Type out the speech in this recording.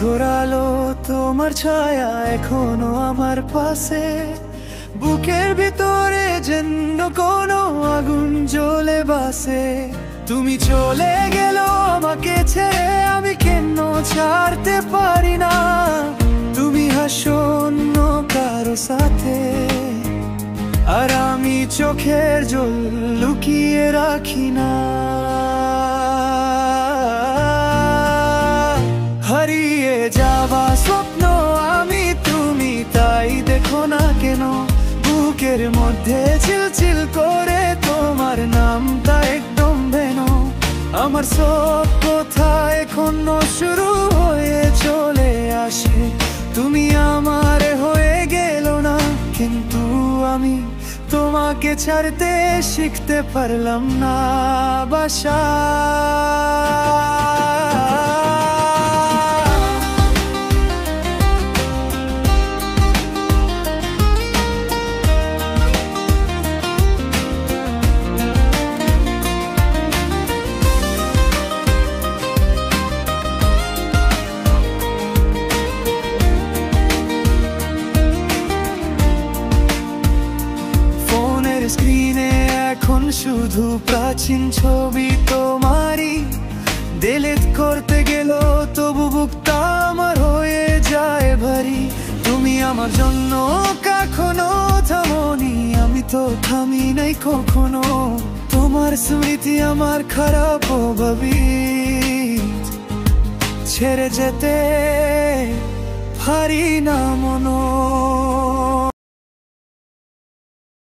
ঘোরালো তোমার ছায়া এখনো আমার পাশে, বুকের ভিতরে যেন কোনো আগুন জ্বলে বাসে। তুমি চলে গেল আমাকে ছেড়ে, আমি কেন ছাড়তে পারি না। তুমি হাসো অন্য কারো সাথে, আর আমি চোখের জল লুকিয়ে রাখি না। হারিয়ে যাওয়া স্বপ্ন আমি তুমি, তাই দেখো না কেন বুকের মধ্যে চিলচিল করে তোমার নামটা একদম ভেনো। আমার সব কথা এখনো শুরু হয়ে চলে আসে, তুমি আমার হয়ে গেল না। কিন্তু আমি তোমাকে ছাড়তে শিখতে পারলাম না বাসা। স্ক্রিনে এখন শুধু প্রাচীন ছবি তোমারই, ডিলিট করতে গেল তবু বুকটা আমার হয়ে যায় ভারী। তুমি আমার জন্য কখনো থামোনি, আমি তো থামি নাই কখনো। তোমার স্মৃতি আমার খারাপ ভাবি, ছেড়ে যেতে পারি না মন।